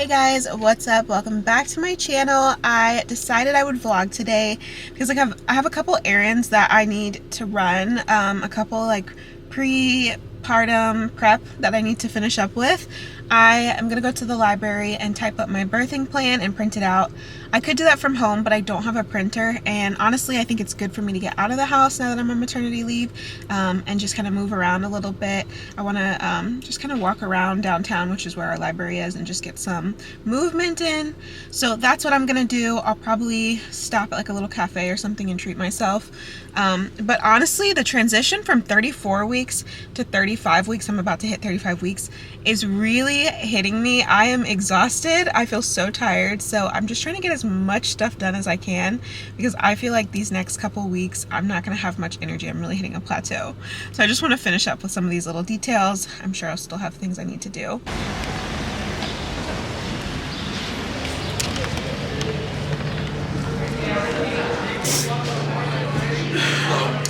Hey guys, what's up? Welcome back to my channel. I decided I would vlog today because I have a couple errands that I need to run, a couple like pre-partum prep that I need to finish up with. I am gonna go to the library and type up my birthing plan and print it out. I could do that from home, but I don't have a printer, and honestly I think it's good for me to get out of the house now that I'm on maternity leave, and just kind of move around a little bit. I want to just kind of walk around downtown, which is where our library is, and just get some movement in. So that's what I'm gonna do. I'll probably stop at like a little cafe or something and treat myself. But honestly, the transition from 34 weeks to 35 weeks, I'm about to hit 35 weeks, is really hitting me. I am exhausted. I feel so tired. So I'm just trying to get as much stuff done as I can because I feel like these next couple weeks I'm not going to have much energy. I'm really hitting a plateau. So I just want to finish up with some of these little details. I'm sure I'll still have things I need to do.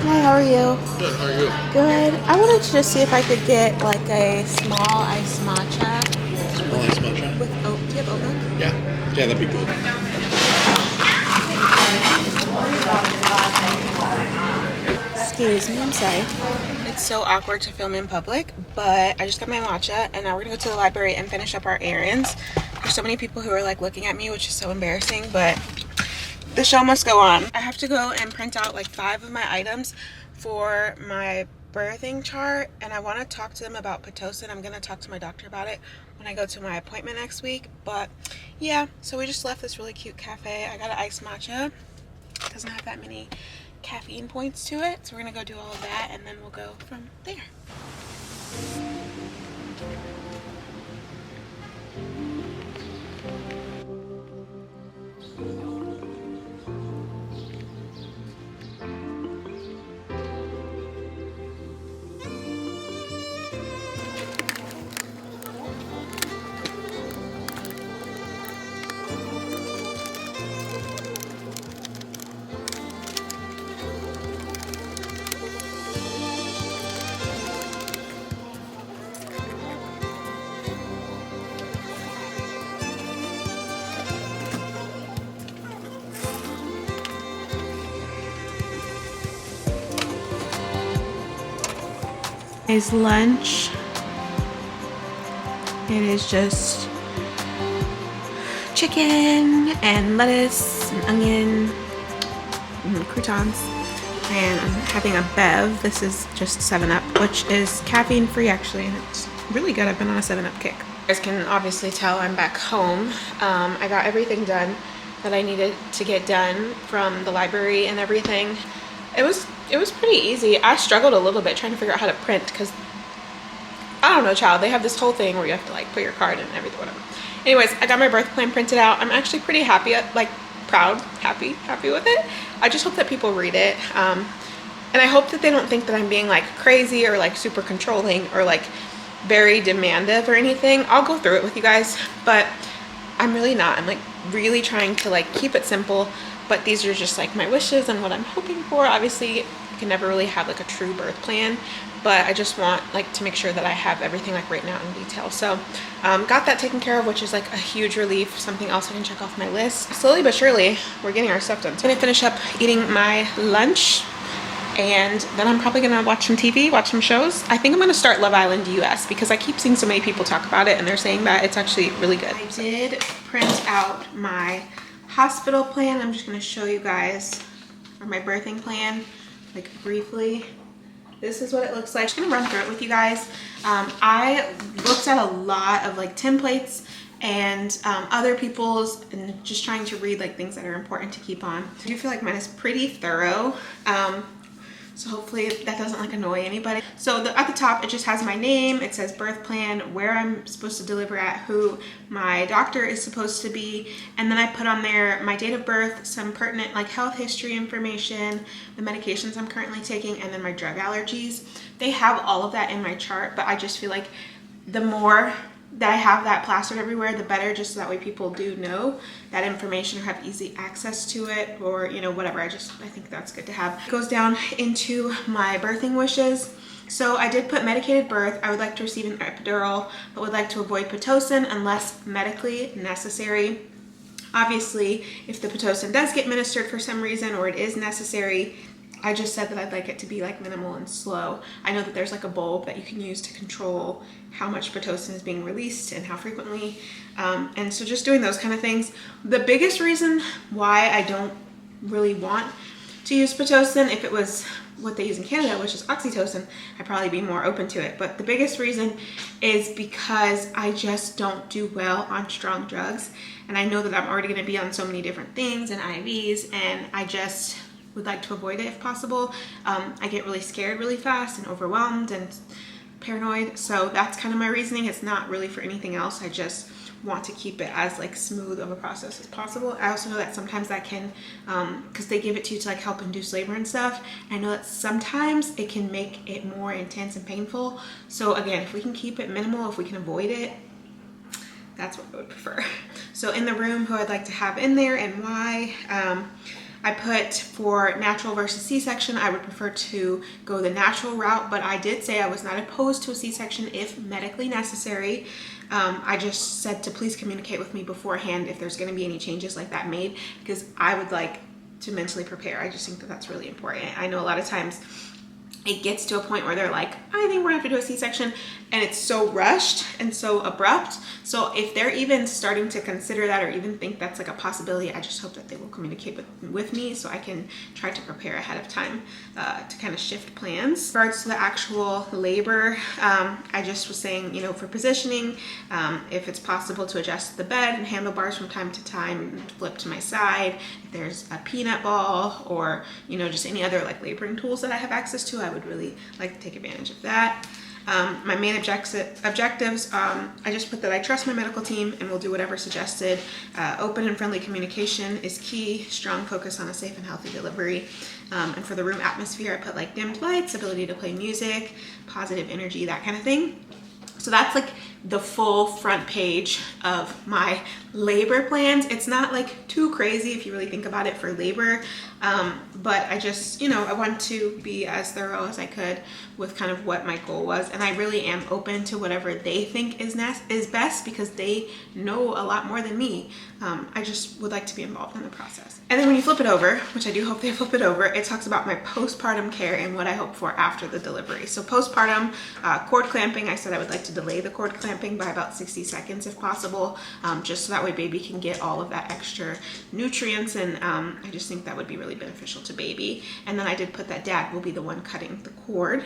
Hi, how are you? Good, how are you? Good. I wanted to just see if I could get like a small iced matcha. Small iced matcha? With oat. Do you have oat milk? Yeah. Yeah, that'd be good. Excuse me, I'm sorry. It's so awkward to film in public, but I just got my matcha and now we're gonna go to the library and finish up our errands. There's so many people who are like looking at me, which is so embarrassing, but the show must go on. I have to go and print out like 5 of my items for my birthing chart, and I want to talk to them about Pitocin. I'm going to talk to my doctor about it when I go to my appointment next week. But yeah, so we just left this really cute cafe. I got an iced matcha. It doesn't have that many caffeine points to it, so we're going to go do all of that and then we'll go from there. Is lunch. It is just chicken and lettuce and onion and croutons, and I'm having a bev. This is just 7-Up, which is caffeine free actually, and it's really good. I've been on a 7-Up kick. You guys can obviously tell I'm back home. I got everything done that I needed to get done from the library and everything. It was pretty easy. I struggled a little bit trying to figure out how to print because I don't know, child. They have this whole thing where you have to like put your card and everything, whatever. Anyways, I got my birth plan printed out. I'm actually pretty happy, like proud, happy with it. I just hope that people read it. And I hope that they don't think that I'm being like crazy or like super controlling or like very demandative or anything. I'll go through it with you guys, but I'm really not. I'm like really trying to like keep it simple. But these are just like my wishes and what I'm hoping for. Obviously, you can never really have like a true birth plan, but I just want like to make sure that I have everything like written out in detail. So got that taken care of, which is like a huge relief, something else I can check off my list. Slowly but surely, we're getting our stuff done. So I'm gonna finish up eating my lunch, and then I'm probably gonna watch some TV, watch some shows. I think I'm gonna start Love Island US because I keep seeing so many people talk about it and they're saying that it's actually really good. I did print out my hospital plan. I'm just going to show you guys, or my birthing plan, like briefly. This is what it looks like. I'm just going to run through it with you guys. I looked at a lot of like templates and other people's, and just trying to read like things that are important to keep on. I do feel like mine is pretty thorough. So hopefully that doesn't like annoy anybody. So at the top, it just has my name. It says birth plan, where I'm supposed to deliver at, who my doctor is supposed to be. And then I put on there my date of birth, some pertinent like health history information, the medications I'm currently taking, and then my drug allergies. They have all of that in my chart, but I just feel like the more that I have that plastered everywhere, the better, just so that way people do know that information or have easy access to it, or you know, whatever. I think that's good to have. It goes down into my birthing wishes. So I did put medicated birth. I would like to receive an epidural, but would like to avoid Pitocin unless medically necessary. Obviously, if the Pitocin does get administered for some reason or it is necessary, I just said that I'd like it to be like minimal and slow. I know that there's like a bulb that you can use to control how much Pitocin is being released and how frequently. And so just doing those kind of things. The biggest reason why I don't really want to use Pitocin, if it was what they use in Canada, which is oxytocin, I'd probably be more open to it. But the biggest reason is because I just don't do well on strong drugs. And I know that I'm already going to be on so many different things and IVs, and I just would like to avoid it if possible. I get really scared really fast and overwhelmed and paranoid. So that's kind of my reasoning. It's not really for anything else. I just want to keep it as like smooth of a process as possible. I also know that sometimes that can, because they give it to you to like help induce labor and stuff. I know that sometimes it can make it more intense and painful. So again, if we can keep it minimal, if we can avoid it, that's what I would prefer. So in the room, who I'd like to have in there and why. I put for natural versus C-section, I would prefer to go the natural route, but I did say I was not opposed to a C-section if medically necessary. I just said to please communicate with me beforehand if there's going to be any changes like that made, because I would like to mentally prepare. I just think that that's really important. I know a lot of times it gets to a point where they're like, I think we're gonna have to do a C-section, and it's so rushed and so abrupt. So if they're even starting to consider that or even think that's like a possibility, I just hope that they will communicate with me so I can try to prepare ahead of time to kind of shift plans. In regards to the actual labor, I just was saying, you know, for positioning, if it's possible to adjust the bed and handlebars from time to time, flip to my side. If there's a peanut ball or, you know, just any other like laboring tools that I have access to, I would really like to take advantage of that. My main objectives, I just put that I trust my medical team and will do whatever suggested. Open and friendly communication is key. Strong focus on a safe and healthy delivery. And for the room atmosphere, I put like dimmed lights, ability to play music, positive energy, that kind of thing. So that's like the full front page of my labor plans. It's not like too crazy if you really think about it for labor, but I just, you know, I want to be as thorough as I could with kind of what my goal was, and I really am open to whatever they think is best because they know a lot more than me. I just would like to be involved in the process. And then when you flip it over, which I do hope they flip it over, it talks about my postpartum care and what I hope for after the delivery. So postpartum, cord clamping, I said I would like to delay the cord clamping by about 60 seconds if possible, just so that way baby can get all of that extra nutrients, and I just think that would be really beneficial to baby. And then I did put that dad will be the one cutting the cord.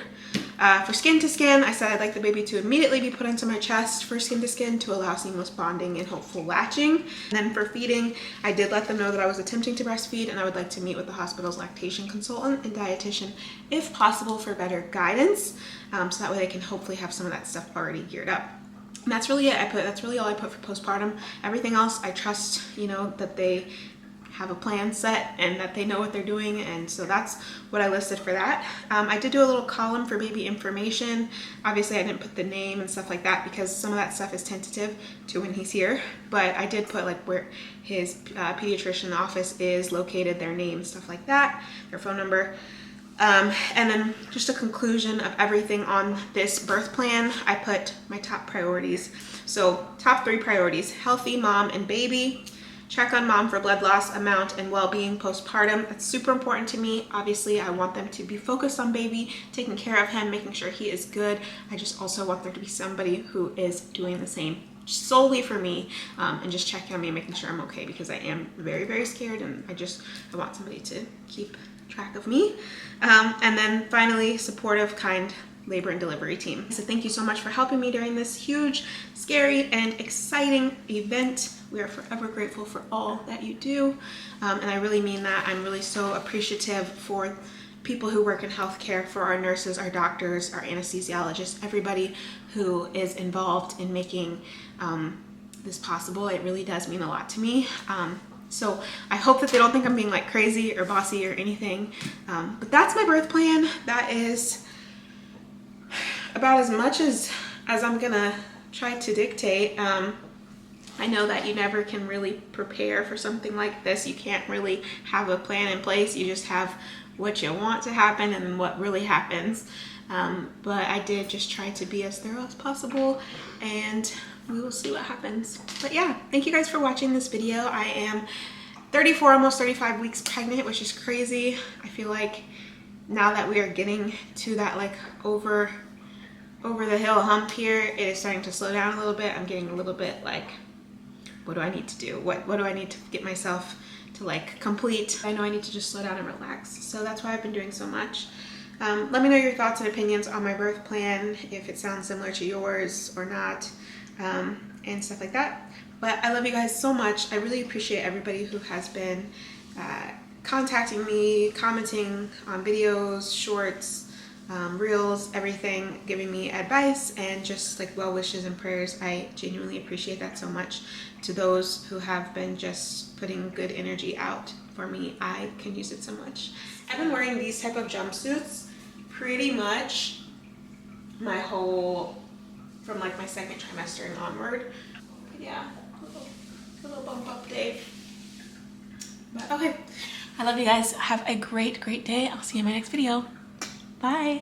For skin to skin, I said I'd like the baby to immediately be put into my chest for skin to skin to allow seamless bonding and hopeful latching. And then for feeding, I did let them know that I was attempting to breastfeed and I would like to meet with the hospital's lactation consultant and dietitian if possible for better guidance, so that way they can hopefully have some of that stuff already geared up. And that's really it. That's really all I put for postpartum. Everything else, I trust, you know, that they have a plan set and that they know what they're doing, and so that's what I listed for that. I did do a little column for baby information. Obviously I didn't put the name and stuff like that because some of that stuff is tentative to when he's here, but I did put like where his pediatrician office is located, their name, stuff like that, their phone number. And then just a conclusion of everything on this birth plan, I put my top priorities. So top 3 priorities: healthy mom and baby, check on mom for blood loss, amount, and well-being postpartum. That's super important to me. Obviously, I want them to be focused on baby, taking care of him, making sure he is good. I just also want there to be somebody who is doing the same solely for me, and just checking on me and making sure I'm okay, because I am very, very scared, and I want somebody to keep track of me. And then finally, supportive, kind labor and delivery team. So thank you so much for helping me during this huge, scary, and exciting event. We are forever grateful for all that you do, and I really mean that. I'm really so appreciative for people who work in healthcare, for our nurses, our doctors, our anesthesiologists, everybody who is involved in making this possible. It really does mean a lot to me. So I hope that they don't think I'm being like crazy or bossy or anything, but that's my birth plan. That is about as much as I'm gonna try to dictate. I know that you never can really prepare for something like this. You can't really have a plan in place. You just have what you want to happen and what really happens. but I did just try to be as thorough as possible, and we will see what happens. But yeah, thank you guys for watching this video. I am 34, almost 35 weeks pregnant, which is crazy. I feel like now that we are getting to that like over the hill hump here, it is starting to slow down a little bit. I'm getting a little bit like, what do I need to do? What do I need to get myself to like complete? I know I need to just slow down and relax. So that's why I've been doing so much. Let me know your thoughts and opinions on my birth plan, if it sounds similar to yours or not, and stuff like that. But I love you guys so much. I really appreciate everybody who has been contacting me, commenting on videos, shorts, reels, everything, giving me advice and just like well wishes and prayers. I genuinely appreciate that so much. To those who have been just putting good energy out for me, I can use it so much. I've been wearing these type of jumpsuits pretty much my whole, from like my second trimester and onward. But yeah, a little bump up day. But okay, I love you guys. Have a great day. I'll see you in my next video. Bye.